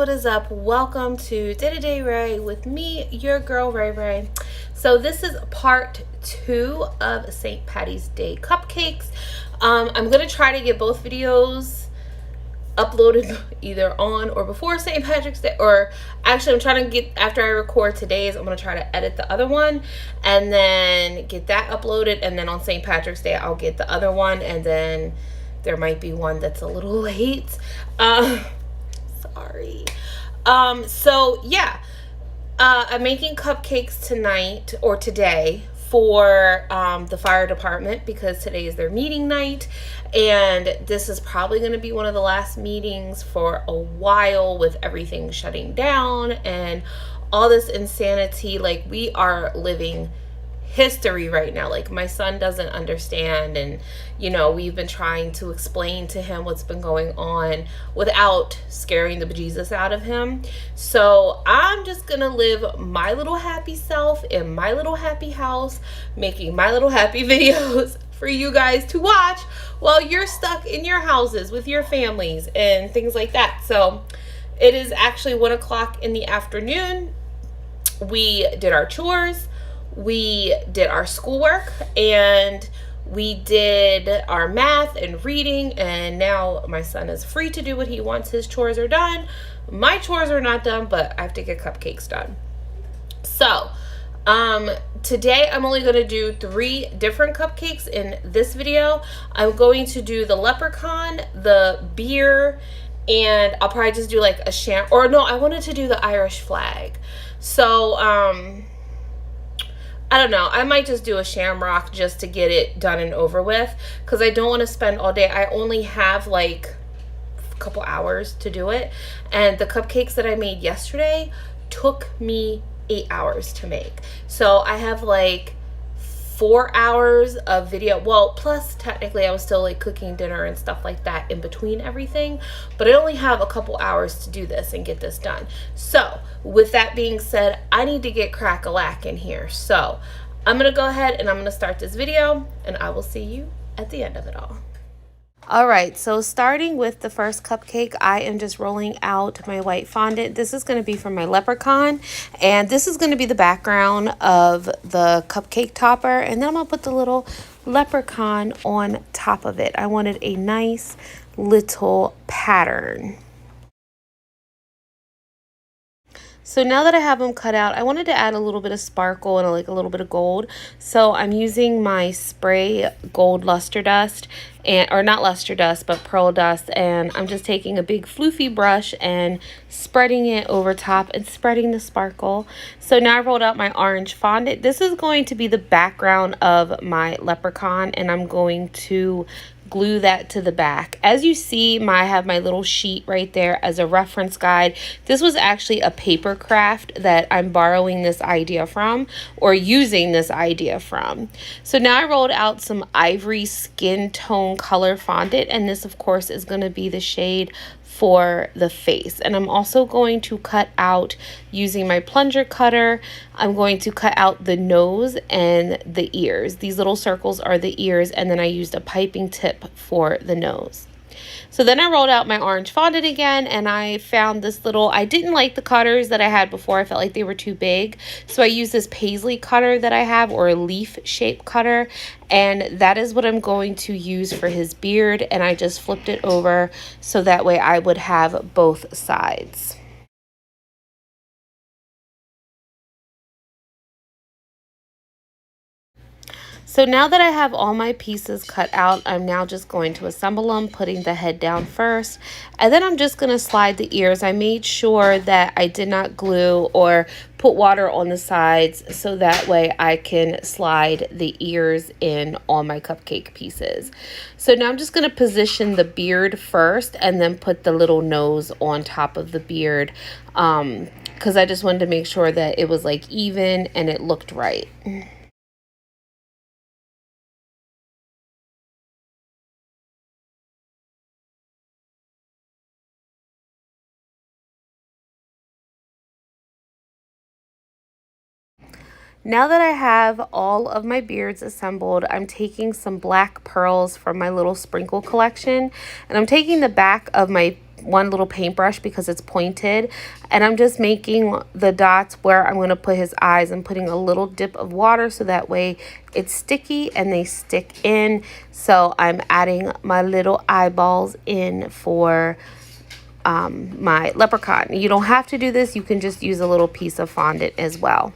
what is up? Welcome to Day-to-Day Ray with me, your girl Ray Ray. So this is part 2 of St. Paddy's Day cupcakes. I'm gonna try to get both videos uploaded either on or before St. Patrick's Day, or actually I'm trying to get, after I record today's, I'm gonna try to edit the other one and then get that uploaded, and then on St. Patrick's Day I'll get the other one, and then there might be one that's a little late. Sorry. So yeah, I'm making cupcakes tonight or today for the fire department because today is their meeting night, and this is probably going to be one of the last meetings for a while with everything shutting down and all this insanity. Like, we are living history right now. Like, my son doesn't understand, and you know, we've been trying to explain to him what's been going on without scaring the bejesus out of him. So I'm just gonna live my little happy self in my little happy house, making my little happy videos for you guys to watch while you're stuck in your houses with your families and things like that. So it is actually 1 o'clock in the afternoon. We did our chores, we did our schoolwork, and we did our math and reading, and now my son is free to do what he wants. His chores are done. My chores are not done, but I have to get cupcakes done. So today I'm only going to do 3 different cupcakes in this video. I'm going to do the leprechaun, the beer, and I'll probably just do like a or no, I wanted to do the Irish flag. So I don't know, I might just do a shamrock just to get it done and over with, because I don't want to spend all day. I only have like a couple hours to do it, and the cupcakes that I made yesterday took me 8 hours to make. So I have like 4 hours of video, well, plus technically I was still like cooking dinner and stuff like that in between everything, but I only have a couple hours to do this and get this done. So with that being said, I need to get crack-a-lack in here. So I'm gonna go ahead and I'm gonna start this video, and I will see you at the end of it all. All right, so starting with the first cupcake, I am just rolling out my white fondant. This is going to be from my leprechaun, and this is going to be the background of the cupcake topper, and then I'm going to put the little leprechaun on top of it. I wanted a nice little pattern. So now that I have them cut out, I wanted to add a little bit of sparkle and like a little bit of gold. So I'm using my spray gold luster dust, or not luster dust, but pearl dust. And I'm just taking a big floofy brush and spreading it over top and spreading the sparkle. So now I rolled out my orange fondant. This is going to be the background of my leprechaun, and I'm going to glue that to the back. As you see, I have my little sheet right there as a reference guide. This was actually a paper craft that I'm borrowing this idea from, or using this idea from. So now I rolled out some ivory skin tone color fondant, and this of course is going to be the shade for the face. And I'm also going to cut out, using my plunger cutter, I'm going to cut out the nose and the ears. These little circles are the ears, and then I used a piping tip for the nose. So then I rolled out my orange fondant again, and I found this little, I didn't like the cutters that I had before. I felt like they were too big. So I used this paisley cutter that I have, or a leaf shape cutter, and that is what I'm going to use for his beard. And I just flipped it over so that way I would have both sides. So now that I have all my pieces cut out, I'm now just going to assemble them, putting the head down first. And then I'm just going to slide the ears. I made sure that I did not glue or put water on the sides, so that way I can slide the ears in on my cupcake pieces. So now I'm just going to position the beard first and then put the little nose on top of the beard, because I just wanted to make sure that it was like even and it looked right. Now that I have all of my beards assembled, I'm taking some black pearls from my little sprinkle collection, and I'm taking the back of my one little paintbrush because it's pointed, and I'm just making the dots where I'm going to put his eyes. I'm putting a little dip of water so that way it's sticky and they stick in. So I'm adding my little eyeballs in for my leprechaun. You don't have to do this. You can just use a little piece of fondant as well.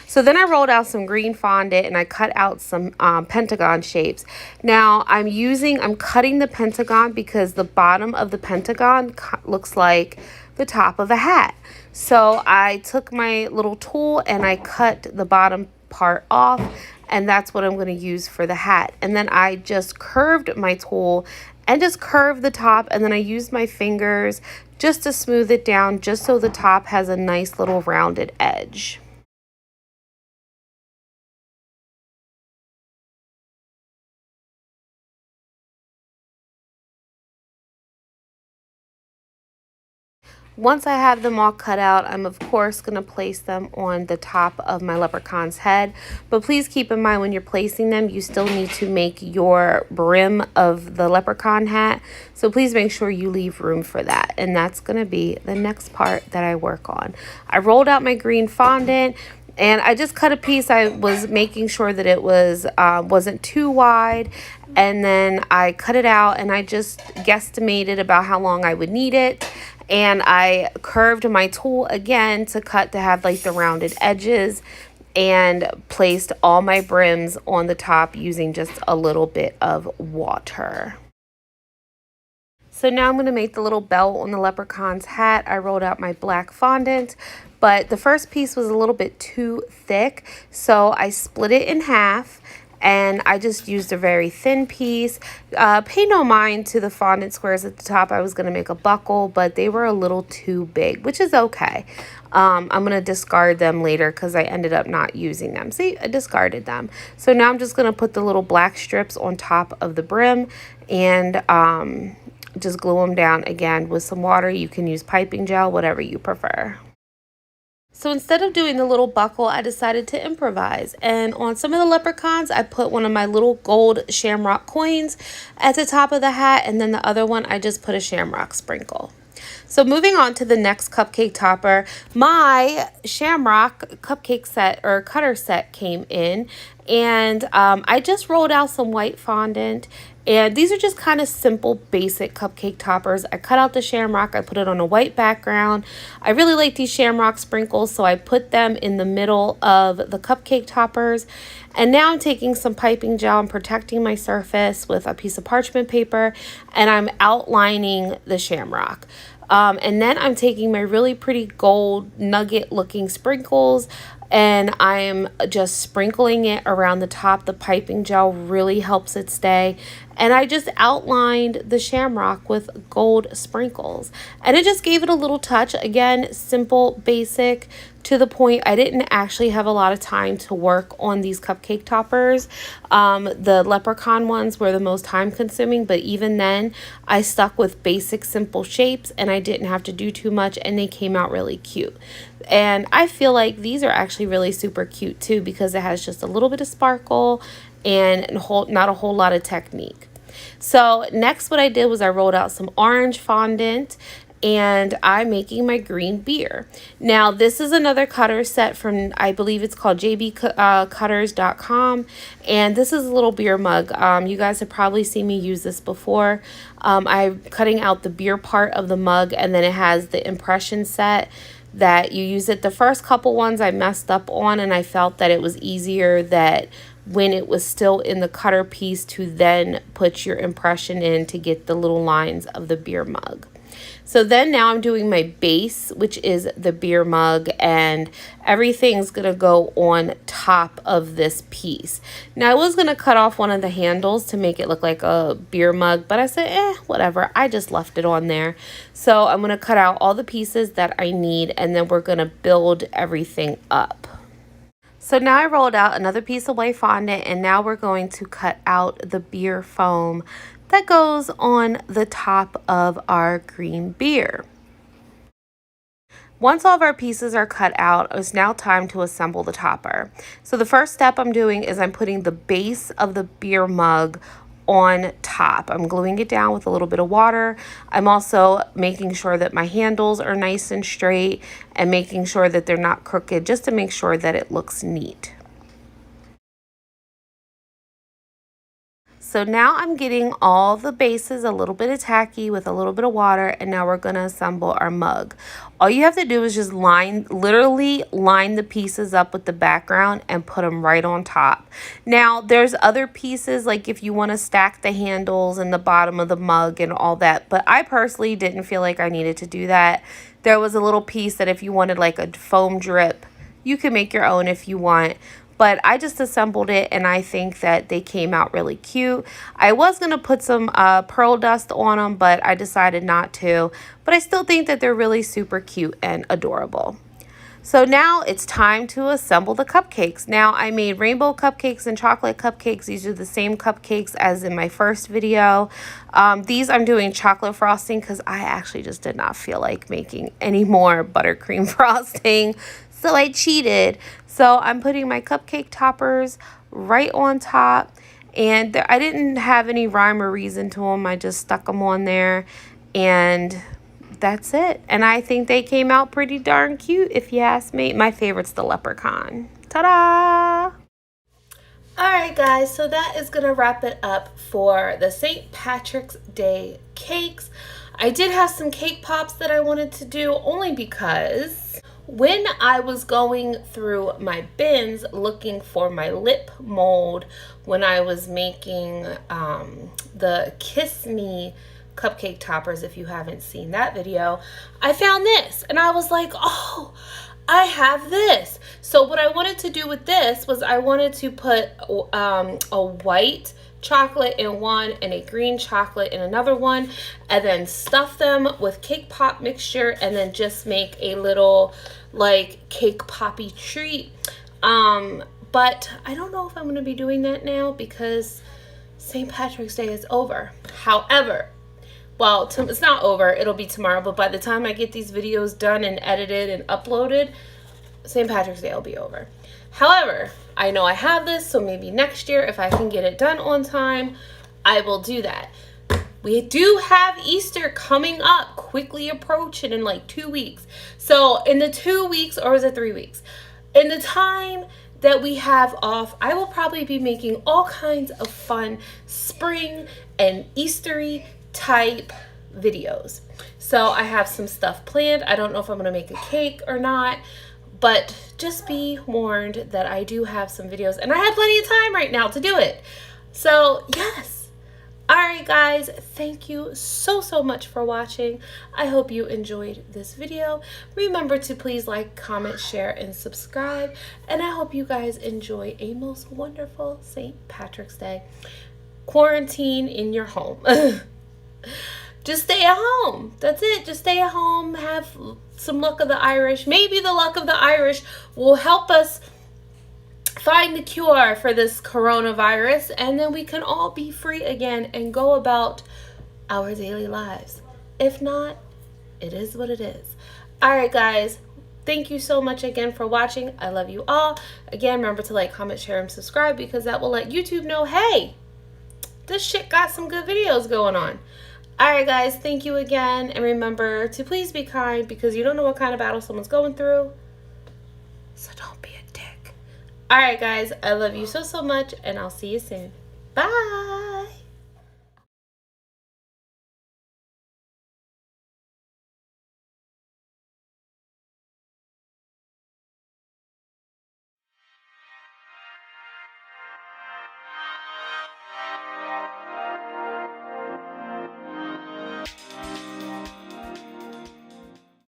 So then I rolled out some green fondant and I cut out some pentagon shapes. Now I'm cutting the pentagon because the bottom of the pentagon looks like the top of a hat. So I took my little tool and I cut the bottom part off, and that's what I'm going to use for the hat. And then I just curved my tool and just curved the top, and then I used my fingers just to smooth it down, just so the top has a nice little rounded edge. Once I have them all cut out, I'm of course going to place them on the top of my leprechaun's head. But please keep in mind when you're placing them, you still need to make your brim of the leprechaun hat. So please make sure you leave room for that. And that's going to be the next part that I work on. I rolled out my green fondant. And I just cut a piece. I was making sure that it wasn't too wide. And then I cut it out and I just guesstimated about how long I would need it. And I curved my tool again to cut to have like the rounded edges, and placed all my brims on the top using just a little bit of water. So now I'm going to make the little belt on the leprechaun's hat. I rolled out my black fondant, but the first piece was a little bit too thick, so I split it in half. And I just used a very thin piece. Pay no mind to the fondant squares at the top. I was going to make a buckle, but they were a little too big, which is okay. I'm going to discard them later because I ended up not using them. See, I discarded them. So now I'm just going to put the little black strips on top of the brim and just glue them down again with some water. You can use piping gel, whatever you prefer. So instead of doing the little buckle, I decided to improvise. And on some of the leprechauns, I put one of my little gold shamrock coins at the top of the hat. And then the other one, I just put a shamrock sprinkle. So moving on to the next cupcake topper, my shamrock cupcake set or cutter set came in. And I just rolled out some white fondant. And these are just kind of simple, basic cupcake toppers. I cut out the shamrock. I put it on a white background. I really like these shamrock sprinkles, so I put them in the middle of the cupcake toppers. And now I'm taking some piping gel and protecting my surface with a piece of parchment paper, and I'm outlining the shamrock. And then I'm taking my really pretty gold nugget looking sprinkles, and I'm just sprinkling it around the top. The piping gel really helps it stay. And I just outlined the shamrock with gold sprinkles. And it just gave it a little touch. Again, simple, basic, to the point. I didn't actually have a lot of time to work on these cupcake toppers. The leprechaun ones were the most time consuming, but even then I stuck with basic, simple shapes, and I didn't have to do too much, and they came out really cute. And I feel like these are actually really super cute too, because it has just a little bit of sparkle and not a whole lot of technique. So next what I did was I rolled out some orange fondant, and I'm making my green beer. Now this is another cutter set from, I believe it's called jbcutters.com, and this is a little beer mug. You guys have probably seen me use this before. I'm cutting out the beer part of the mug, and then it has the impression set that you use it. The first couple ones I messed up on, and I felt that it was easier that when it was still in the cutter piece to then put your impression in to get the little lines of the beer mug. So then now I'm doing my base, which is the beer mug, and everything's going to go on top of this piece. Now I was going to cut off one of the handles to make it look like a beer mug, but I said, whatever. I just left it on there. So I'm going to cut out all the pieces that I need, and then we're going to build everything up. So now I rolled out another piece of white fondant, and now we're going to cut out the beer foam that goes on the top of our green beer. Once all of our pieces are cut out, it's now time to assemble the topper. So the first step I'm doing is I'm putting the base of the beer mug on top. I'm gluing it down with a little bit of water. I'm also making sure that my handles are nice and straight and making sure that they're not crooked, just to make sure that it looks neat. So now I'm getting all the bases a little bit of tacky with a little bit of water, and now we're going to assemble our mug. All you have to do is just literally line the pieces up with the background and put them right on top. Now there's other pieces, like if you want to stack the handles and the bottom of the mug and all that, but I personally didn't feel like I needed to do that. There was a little piece that if you wanted like a foam drip, you can make your own if you want. But I just assembled it, and I think that they came out really cute. I was going to put some pearl dust on them, but I decided not to. But I still think that they're really super cute and adorable. So now it's time to assemble the cupcakes. Now I made rainbow cupcakes and chocolate cupcakes. These are the same cupcakes as in my first video. These I'm doing chocolate frosting because I actually just did not feel like making any more buttercream frosting. So I cheated. So I'm putting my cupcake toppers right on top. And I didn't have any rhyme or reason to them. I just stuck them on there. And that's it. And I think they came out pretty darn cute, if you ask me. My favorite's the leprechaun. Ta-da! Alright guys, so that is going to wrap it up for the St. Patrick's Day cakes. I did have some cake pops that I wanted to do only because when I was going through my bins looking for my lip mold when I was making the Kiss Me cupcake toppers, if you haven't seen that video, I found this and I was like, oh, I have this. So what I wanted to do with this was I wanted to put a white chocolate in one and a green chocolate in another one, and then stuff them with cake pop mixture, and then just make a little like cake poppy treat. But I don't know if I'm going to be doing that now because St. Patrick's Day is over. However, well, it's not over, it'll be tomorrow, but by the time I get these videos done and edited and uploaded, St. Patrick's Day will be over. However, I know I have this, so maybe next year, if I can get it done on time, I will do that. We do have Easter coming up, quickly approaching in like 2 weeks. So in the 2 weeks, or is it 3 weeks? In the time that we have off, I will probably be making all kinds of fun spring and Eastery type videos. So I have some stuff planned. I don't know if I'm going to make a cake or not, but just be warned that I do have some videos and I have plenty of time right now to do it. So yes. All right, guys, thank you so much for watching. I hope you enjoyed this video. Remember to please like, comment, share, and subscribe. And I hope you guys enjoy a most wonderful St. Patrick's Day. Quarantine in your home. Just stay at home. That's it. Just stay at home. Have some luck of the Irish. Maybe the luck of the Irish will help us find the cure for this coronavirus, and then we can all be free again and go about our daily lives. If not, it is what it is. All right, guys. Thank you so much again for watching. I love you all. Again, remember to like, comment, share, and subscribe because that will let YouTube know, hey, this shit got some good videos going on. Alright guys, thank you again, and remember to please be kind because you don't know what kind of battle someone's going through, so don't be a dick. Alright guys, I love you so much, and I'll see you soon. Bye!